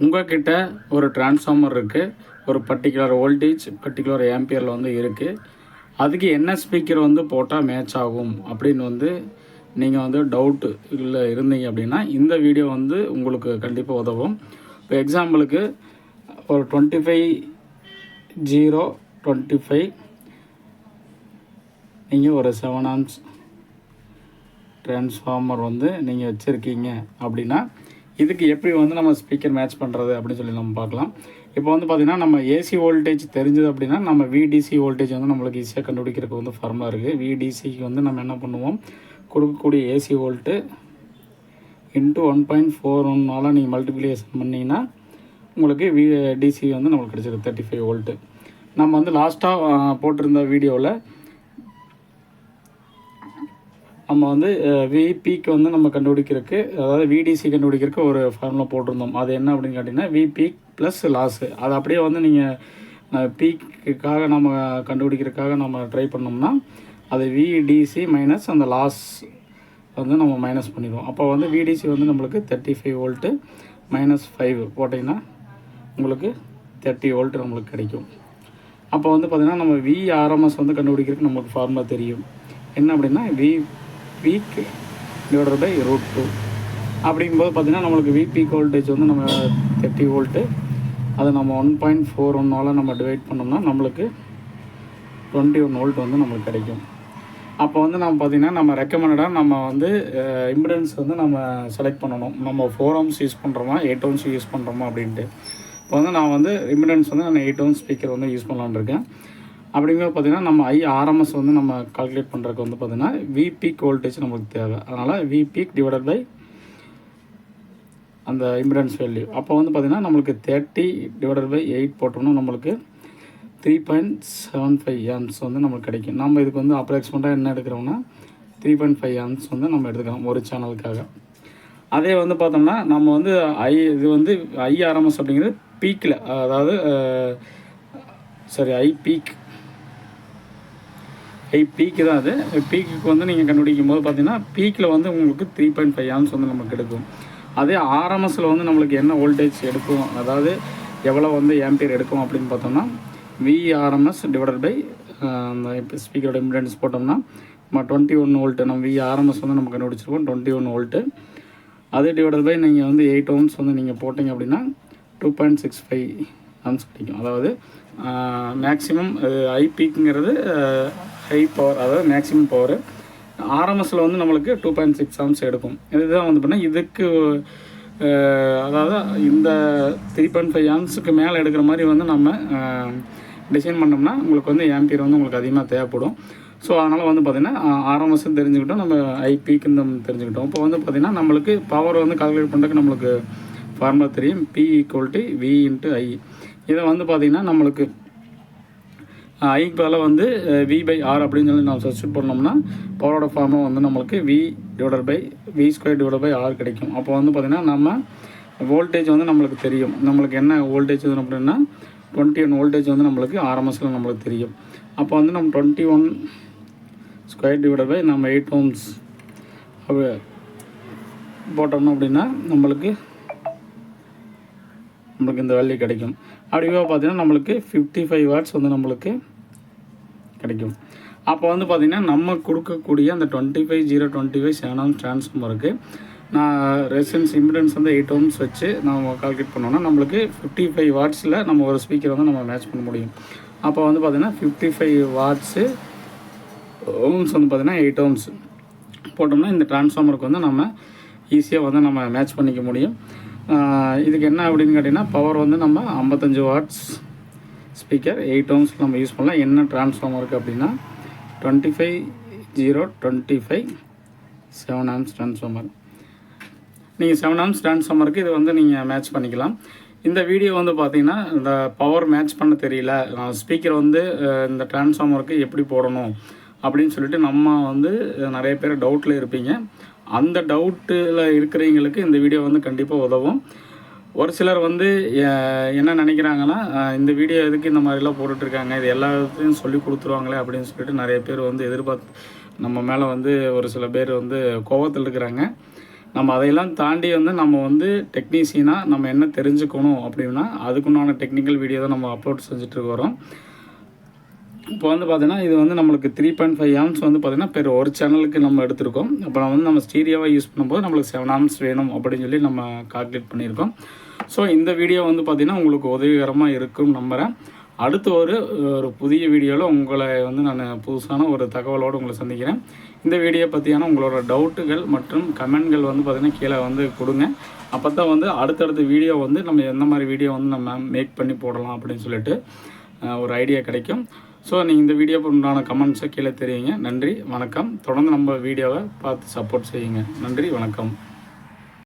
உங்கள்கிட்ட ஒரு டிரான்ஸ்ஃபார்மர் இருக்குது, ஒரு பர்டிகுலர் வோல்டேஜ் பர்டிகுலர் ஆம்பியரில் வந்து இருக்குது. அதுக்கு என்ன ஸ்பீக்கர் வந்து போட்டால் மேட்ச் ஆகும் அப்படின்னு வந்து நீங்கள் வந்து டவுட்டு இல்லை இருந்தீங்க அப்படின்னா இந்த வீடியோ வந்து உங்களுக்கு கண்டிப்பாக உதவும். இப்போ எக்ஸாம்பிளுக்கு ஒரு 25/025 நீங்கள் ஒரு 7 ஆம்ஸ் டிரான்ஸ்ஃபார்மர் வந்து நீங்கள் வச்சுருக்கீங்க அப்படின்னா இதுக்கு எப்படி வந்து நம்ம ஸ்பீக்கர் மேட்ச் பண்ணுறது அப்படின்னு சொல்லி நம்ம பார்க்கலாம். இப்போ வந்து பார்த்திங்கன்னா நம்ம ஏசி வோல்டேஜ் தெரிஞ்சது அப்படின்னா நம்ம விடிசி வோல்டேஜ் வந்து நம்மளுக்கு ஈஸியாக கண்டுபிடிக்கிறதுக்கு வந்து ஃபார்முலா இருக்குது. விடிசிக்கு வந்து நம்ம என்ன பண்ணுவோம், கொடுக்கக்கூடிய ஏசி வோல்ட்டு இன்ட்டு 1.41 நீங்கள் மல்டிப்ளிகேஷன் பண்ணிங்கன்னா உங்களுக்கு டிசி வந்து நம்மளுக்கு கிடச்சிருக்கு 35 வோல்ட்டு. நம்ம வந்து லாஸ்ட்டாக போட்டிருந்த வீடியோவில் நம்ம வந்து விபிக்கு வந்து நம்ம கண்டுபிடிக்கிறதுக்கு, அதாவது விடிசி கண்டுபிடிக்கிறதுக்கு ஒரு ஃபார்முலா போட்டிருந்தோம். அது என்ன அப்படின்னு கேட்டிங்கன்னா விபீக் ப்ளஸ் லாஸு. அது அப்படியே வந்து நீங்கள் பீக்குக்காக நம்ம கண்டுபிடிக்கிறதுக்காக நம்ம ட்ரை பண்ணோம்னா அது விடிசி மைனஸ் அந்த லாஸ் வந்து நம்ம மைனஸ் பண்ணிடுவோம். அப்போ வந்து விடிசி வந்து நம்மளுக்கு 35 வோல்ட்டு -5 போட்டிங்கன்னா உங்களுக்கு 30 வோல்ட்டு நம்மளுக்கு கிடைக்கும். அப்போ வந்து பார்த்திங்கன்னா நம்ம விஆர்எம்எஸ் வந்து கண்டுபிடிக்கிறதுக்கு நம்மளுக்கு ஃபார்முலா தெரியும். என்ன அப்படின்னா பீக் டிவைடட் பை √2. அப்படிங்கும்போது பார்த்திங்கன்னா நம்மளுக்கு விபீக் வோல்டேஜ் வந்து நம்ம 30 வோல்ட்டு, அதை நம்ம 1.41 நம்ம டிவைட் பண்ணோம்னா நம்மளுக்கு 21 வோல்ட் வந்து நம்மளுக்கு கிடைக்கும். அப்போ வந்து நம்ம பார்த்திங்கன்னா நம்ம ரெக்கமெண்டடாக நம்ம வந்து இம்பிடன்ஸ் வந்து நம்ம செலக்ட் பண்ணணும். நம்ம 4 ohms யூஸ் பண்ணுறோமா 8 ohms யூஸ் பண்ணுறோமா அப்படின்ட்டு. இப்போ வந்து நான் வந்து இம்பிடன்ஸ் வந்து நான் 8 ohms ஸ்பீக்கர் வந்து யூஸ் பண்ணலான்னு இருக்கேன். அப்படிங்கும்போது பார்த்திங்கன்னா நம்ம IRMS வந்து நம்ம கால்குலேட் பண்ணுறதுக்கு வந்து பார்த்திங்கன்னா விபீக் வோல்டேஜ் நம்மளுக்கு தேவை. அதனால் விபீக் டிவைடட் பை அந்த இம்பிடன்ஸ் வேல்யூ. அப்போ வந்து பார்த்திங்கன்னா நம்மளுக்கு 30 டிவைடட் பை 8 போட்டோம்னா நம்மளுக்கு 3.75 amps வந்து நம்மளுக்கு கிடைக்கும். நம்ம இதுக்கு வந்து அப்ராக்சிமேட்டாக என்ன எடுக்கிறோம்னா 3.5 amps வந்து நம்ம எடுத்துக்கலாம் ஒரு சேனலுக்காக. அதே வந்து பார்த்தோம்னா நம்ம வந்து இது வந்து IRMS அப்படிங்கிறது பீக்கில், அதாவது ஐபீக்கு தான். அது பீக்குக்கு வந்து நீங்கள் கண்டுபிடிக்கும் போது பார்த்தீங்கன்னா பீக்கில் வந்து உங்களுக்கு 3.5 amps வந்து நமக்கு எடுக்கும். அதே ஆர்எம்எஸில் வந்து நம்மளுக்கு என்ன வோல்டேஜ் எடுக்கும், அதாவது எவ்வளோ வந்து ஆம்பியர் எடுக்கும் அப்படின்னு பார்த்தோம்னா விஆர்எம்எஸ் டிவைடட் பை அந்த இப்போ ஸ்பீக்கரோட இம்பிடன்ஸ் போட்டோம்னா நம்ம 21 வோல்ட்டு, நம்ம விஆர்எம்எஸ் வந்து நம்ம கண்டுபிடிச்சிருக்கோம் 21 வோல்ட்டு. அதே டிவைடட் பை நீங்கள் வந்து 8 ohms வந்து நீங்கள் போட்டிங்க அப்படின்னா 2.65 amps கிடைக்கும். அதாவது மேக்ஸிமம் ஐபீக்குங்கிறது ஹை பவர், அதாவது மேக்ஸிமம் பவர். ஆர்எம்எஸில் வந்து நம்மளுக்கு 2.6 amps எடுக்கும். இதுதான் வந்து பண்ணால் இதுக்கு அதாவது இந்த 3.5 ampsக்கு மேலே எடுக்கிற மாதிரி வந்து நம்ம டிசைன் பண்ணோம்னா உங்களுக்கு வந்து ஆம்பியர் வந்து உங்களுக்கு அதிகமாக தேவைப்படும். ஸோ அதனால் வந்து பார்த்திங்கன்னா ஆர்எம்எஸ்ன்னு தெரிஞ்சுக்கிட்டோம், நம்ம ஐபீக்குன்னு தெரிஞ்சுக்கிட்டோம். இப்போ வந்து பார்த்திங்கன்னா நம்மளுக்கு பவர் வந்து கால்குலேட் பண்ணுறதுக்கு நம்மளுக்கு ஃபார்முலா தெரியும். P = V × I. இதை வந்து பார்த்திங்கன்னா நம்மளுக்கு ஐக்கு பதிலாக வந்து V/R அப்படின்னு சொல்லி நம்ம சப்ஸ்டியூட் பண்ணோம்னா பவரோட ஃபார்முலா வந்து நம்மளுக்கு V/V² கிடைக்கும். அப்போ வந்து பார்த்திங்கன்னா நம்ம வோல்டேஜ் வந்து நம்மளுக்கு தெரியும். நம்மளுக்கு என்ன வோல்டேஜ் வந்து அப்படின்னா 21 வோல்டேஜ் வந்து நம்மளுக்கு ஆர்எம்எஸில் நம்மளுக்கு தெரியும். அப்போ வந்து நம்ம 21² நம்ம 8 ohms போட்டோம்னா அப்படின்னா நம்மளுக்கு இந்த வேல்யூ கிடைக்கும். அப்படியே பார்த்தீங்கன்னா நம்மளுக்கு 55 watts வந்து நம்மளுக்கு கிடைக்கும். அப்போ வந்து பார்த்திங்கன்னா நம்ம கொடுக்கக்கூடிய அந்த 25/025 7 ohms டிரான்ஸ்ஃபார்மருக்கு நான் ரெசிஸ்டன்ஸ் இம்பிடன்ஸ் வந்து 8 ohms வச்சு நம்ம கால்குலேட் பண்ணோம்னா நம்மளுக்கு 55 wattsல நம்ம ஒரு ஸ்பீக்கர் வந்து நம்ம மேட்ச் பண்ண முடியும். அப்போ வந்து பார்த்திங்கன்னா 55 watts ohms வந்து பார்த்திங்கன்னா 8 ohms போட்டோம்னா இந்த டிரான்ஸ்ஃபார்மருக்கு வந்து நம்ம ஈஸியாக வந்து நம்ம மேட்ச் பண்ணிக்க முடியும். இதுக்கு என்ன அப்படின்னு கேட்டிங்கன்னா பவர் வந்து நம்ம 55 watts ஸ்பீக்கர் 8 ohms நம்ம யூஸ் பண்ணலாம். என்ன டிரான்ஸ்ஃபார்மருக்கு அப்படின்னா 25/025 7 amps டிரான்ஸ்ஃபார்மர். நீங்கள் 7 amps டிரான்ஸ்ஃபார்மருக்கு இது வந்து நீங்கள் மேட்ச் பண்ணிக்கலாம். இந்த வீடியோ வந்து பார்த்திங்கன்னா இந்த பவர் மேட்ச் பண்ண தெரியல, ஸ்பீக்கர் வந்து இந்த டிரான்ஸ்ஃபார்மருக்கு எப்படி போடணும் அப்படின்னு சொல்லிட்டு நம்ம வந்து நிறைய பேர் டவுட்டில் இருப்பீங்க. அந்த டவுட்டில் இருக்கிறவங்களுக்கு இந்த வீடியோ வந்து கண்டிப்பாக உதவும். ஒரு சிலர் வந்து என்ன நினைக்கிறாங்கன்னா இந்த வீடியோ எதுக்கு இந்த மாதிரிலாம் போட்டுட்ருக்காங்க, இது எல்லாத்தையும் சொல்லி கொடுத்துருவாங்களே அப்படின்னு சொல்லிட்டு நிறைய பேர் வந்து எதிர்பார்த்து நம்ம மேலே வந்து ஒரு சில பேர் வந்து கோபத்தில் இருக்கிறாங்க. நம்ம அதையெல்லாம் தாண்டி வந்து நம்ம வந்து டெக்னீஷியனாக நம்ம என்ன தெரிஞ்சுக்கணும் அப்படின்னா அதுக்குண்டான டெக்னிக்கல் வீடியோ தான் நம்ம அப்லோட் செஞ்சுட்டு வரோம். இப்போ வந்து பார்த்தீங்கன்னா இது வந்து நம்மளுக்கு 3.5 ஆம்ஸ் வந்து பார்த்திங்கன்னா பெரு ஒரு சேனலுக்கு நம்ம எடுத்திருக்கோம். அப்புறம் வந்து நம்ம ஸ்டீரியோவாக யூஸ் பண்ணும்போது நம்மளுக்கு 7 ஆம்ஸ் வேணும் அப்படின்னு சொல்லி நம்ம கால்குலேட் பண்ணியிருக்கோம். ஸோ இந்த வீடியோ வந்து பார்த்திங்கன்னா உங்களுக்கு உதவிகரமாக இருக்கும் நம்புகிறேன். அடுத்து ஒரு புதிய வீடியோவில் உங்களை வந்து நான் புதுசான ஒரு தகவலோடு உங்களை சந்திக்கிறேன். இந்த வீடியோ பற்றியான உங்களோட டவுட்டுகள் மற்றும் கமெண்ட்கள் வந்து பார்த்திங்கன்னா கீழே வந்து கொடுங்க. அப்போ தான் வந்து அடுத்தடுத்த வீடியோ வந்து நம்ம எந்த மாதிரி வீடியோ வந்து நம்ம மேக் பண்ணி போடலாம் அப்படின்னு சொல்லிட்டு ஒரு ஐடியா கிடைக்கும். ஸோ நீங்கள் இந்த வீடியோ உண்டான கமெண்ட்ஸை கீழே தெரியுங்க. நன்றி, வணக்கம். தொடர்ந்து நம்ம வீடியோவை பார்த்து சப்போர்ட் செய்யுங்க. நன்றி, வணக்கம்.